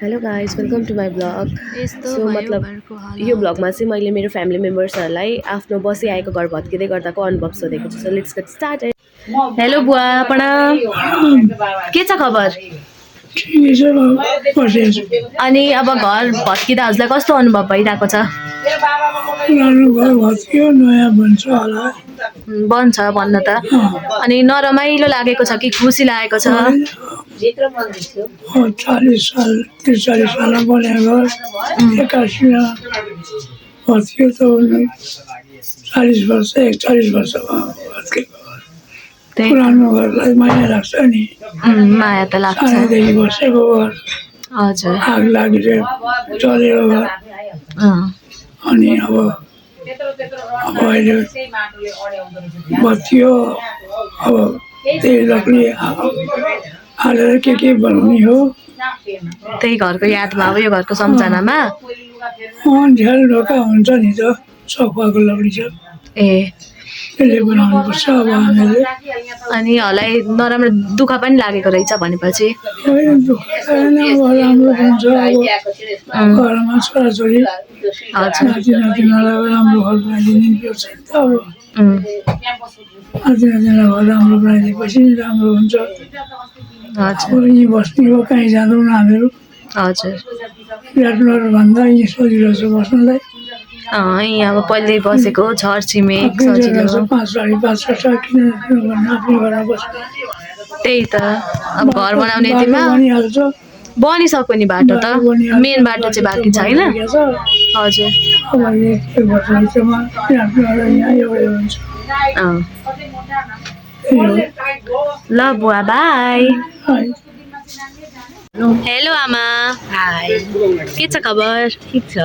Hello guys welcome to my blog यस्तो सो भयो मतलब घरको हाल यो ब्लगमा चाहिँ मैले मेरो फ्यामिली मेम्बर्सहरूलाई आफ्नो बसिआएको घर भत्किँदै गर्दाको अनुभव सोधेको छु। So let's get started. Hello बुवा प्रणाम, के छ खबर? ठिकै छ बसेको छु। अनि अब घर भत्किँदा हजुरलाई कस्तो अनुभव भइरहेको छ? पुरानो घर भत्कियो नयाँ बन्छ होला। बन्छ भन्न त। अनि नरमाइलो लागेको छ कि खुसी लागेको छ? 40 साल 43 सालमा बनेको घर 81मा भत्कियो त 40 वर्ष 41 वर्षमा भत्किएको घर। पुरानो घरलाई माया लाग्छ नि। माया त लाग्छ। सानैदेखि बसेको घर, हजुर आग लागेर जलेको घर। अनि अब अहिले बत्तियो, अब त्यही लकडी हालेर के बनाउने हो। त्यही घरको यादमा अब यो घरको सम्झनामा झ्याल ढोका हुन्छ नि त, सफाको लकडी छ, ए त्यसले बनाउनुपर्छ अब हामीले। अनि हलाई नराम्रो दुःख पनि लागेको रहेछ भनेपछि होइन दुःख छैन, अब राम्रो हुन्छ। अब घरमा छोराछोरी नाति नातिनालाई राम्रो घर बनाइदिने त्यो छ नि त। अब नाति नातिनालाई घर राम्रो बनाइदिएपछि राम्रो हुन्छ। अब यहीँ बस्ने हो, कहीँ जाँदैनौँ हामीहरू। हजुर फ्ल्याटमा भन्दा यहीँ सजिलो छ बस्नलाई। यहाँ अब पहिले बसेको छर छिमेक सजिलो 5 साढे 5 छ किन भन्नु, आफ्नो घरमा बस्नु। त्यही त अब घर बनाउने यतिमा बनिहाल्छ। बनिसक्यो नि बाटो त, मेन बाटो चाहिँ बाँकी छ होइन? हजुर अब एक वर्ष भित्रमा फ्ल्याटमा यहाँ एउटै हुन्छ। ल बुवा बाई। है। हेलो आमा, हाई के छ खबर? ठिक छ।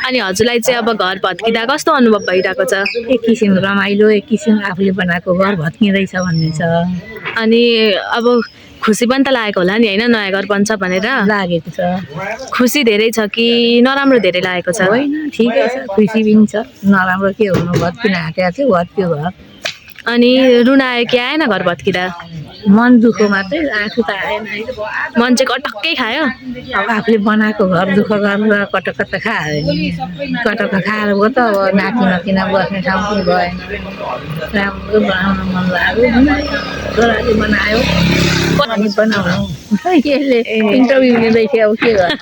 अनि हजुरलाई चाहिँ अब घर भत्किँदा कस्तो अनुभव भइरहेको छ? एक किसिम रमाइलो, एक किसिम आफूले बनाएको घर भत्किँदैछ भन्ने छ। अनि अब खुसी पनि त लागेको होला नि होइन, नयाँ घर बन्छ भनेर? लागेको छ। खुसी धेरै छ कि नराम्रो धेरै लागेको छ? होइन ठिकै छ, खुसी पनि छ। नराम्रो के हुनु, भत्किन आँटेको थियो भत्कियो घर। अनि रुन आयो कि आएन घर भत्किँदा? मन दुःख मात्रै, आँसु त आएन। मन चाहिँ कटक्कै खायो? अब आफूले बनाएको घर दुःख गरेर कटक्क त खायो नि। कटक्क खाएर गयो त अब नाति नतिना बस्ने ठाउँ पनि भएन। राम्रो बनाउन मन लाग्यो, छोराले बनायो अनि बनाउनु। यसले इन्टरभ्यू लिँदै थियो, अब के गर्छ।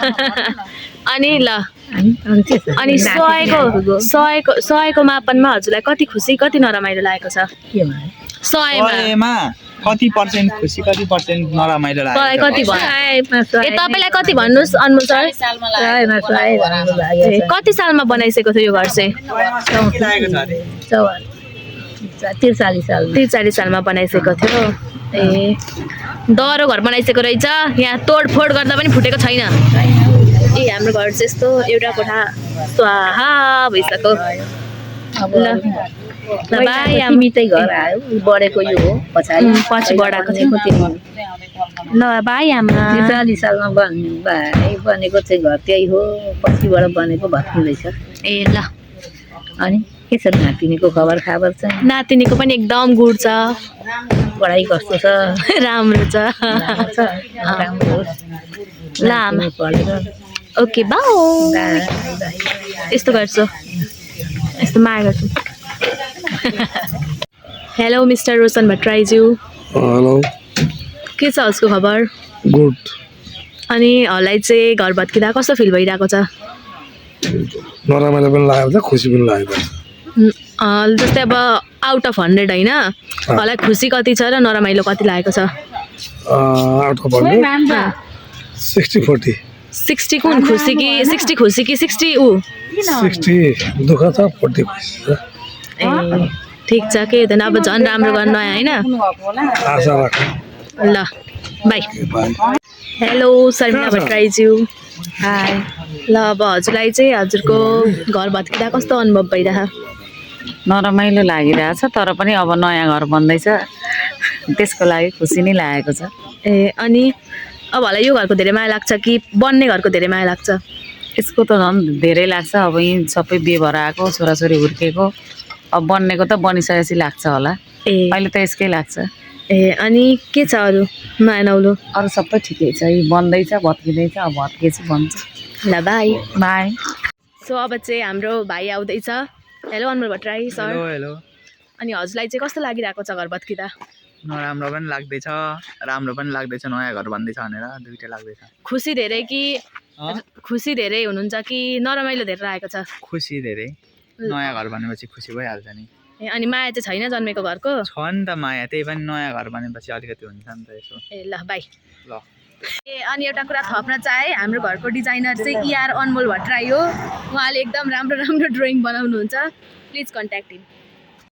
अनि ल अनि सहेको सयको मापनमा हजुरलाई कति खुसी कति नरमाइलो लागेको छ? के भयो 100मा कति पर्सेन्ट खुसी कति पर्सेन्ट नरमाइलो तपाईँ लाग्यो? कति भन्नु? ए तपाईँलाई कति भन्नुहोस् अनमोल सर? राम्रो लाग्यो। कति सालमा बनाइसकेको थियो यो घर चाहिँ? 43 साल 43 सालमा बनाइसकेको थियो। ए दह्रो घर बनाइसकेको रहेछ, यहाँ तोडफोड गर्दा पनि फुटेको छैन। ए हाम्रो घर चाहिँ यस्तो एउटा कोठा स्वाहा भइसक्यो। ल बाई मितै घर आयो, बढेको यो हो पछाडि पछि बढाएको थियो। ल बाई आमा। 43 सालमा बनेको चाहिँ घर त्यही हो, पछिबाट बनेको भत्किँदैछ। ए ल अनि के छ नातिनीको खबर खाबर चाहिँ? नातिनीको पनि एकदम गुड छ, पढाइ कस्तो छ? राम्रो छ। राम्रो होस्। ल आमा पढेर ओके बाई। यस्तो गर्छु, यस्तो माया गर्छु। हेलो मिस्टर रोशन भट्टराईज्यू, हेलो, के छ उसको खबर? गुड। अनि हलाई चाहिँ घर भत्किँदा कस्तो फिल भइरहेको छ? नरामाइलो पनि लागेको छ, खुसी पनि लागेको छ। जस्तै अब आउट अफ 100 होइन, हलाई खुसी कति छ र नरमाइलो कति लागेको छ? Out of 100 60-40। 60 कुन खुसी कि 60 खुसी कि 60 ऊ? 60 दुःख छ, 40 खुसी छ। ए ठिक छ, के हुँदैन, अब झन् राम्रो गर्न आयो होइन? आशा राख्नु। ल बाई। हेलो शर्मिला भट्टराईज्यू, हाई। ल अब हजुरलाई चाहिँ हजुरको घर भत्किँदा कस्तो अनुभव भइरह? नरमाइलो लागिरहेछ, तर पनि अब नयाँ घर बन्दैछ, त्यसको लागि खुसी नै लागेको छ। ए अनि अब हलाई यो घरको धेरै माया लाग्छ कि बन्ने घरको धेरै माया लाग्छ? यसको त झन् धेरै लाग्छ। अब यहीँ सबै बिहे भएर आएको, छोराछोरी हुर्केको, अब बन्नेको त बनिसकेपछि लाग्छ होला। ए अहिले त यसकै लाग्छ। ए अनि के छ अरू नयाँ नौलो? अरू सबै ठिकै छ, यी बन्दैछ भत्किँदैछ, अब भत्किएपछि बन्छ। ल बाई। बाई। सो अब चाहिँ हाम्रो भाइ आउँदैछ। हेलो अनमोल भट्टराई सर। Hello hello. अनि हजुरलाई चाहिँ कस्तो लागिरहेको छ घर भत्किँदा? नराम्रो पनि लाग्दैछ, राम्रो पनि लाग्दैछ, नयाँ घर भन्दैछ भनेर दुइटै लाग्दैछ। खुसी धेरै हुनुहुन्छ कि नरमाइलो धेरै लागेको छ? खुसी धेरै, नयाँ घर भनेपछि खुसी भइहाल्छ नि। ए अनि माया चाहिँ छैन जन्मेको घरको? छ नि त माया, त्यही पनि नयाँ घर भनेपछि अलिकति हुन्छ नि त यसो। ए ल बाई। ल ए अनि एउटा कुरा थप्न चाहे, हाम्रो घरको डिजाइनर चाहिँ ER अनमोल भट्टराई हो। उहाँले एकदम राम्रो ड्रइङ बनाउनुहुन्छ, प्लिज कन्ट्याक्ट हिम।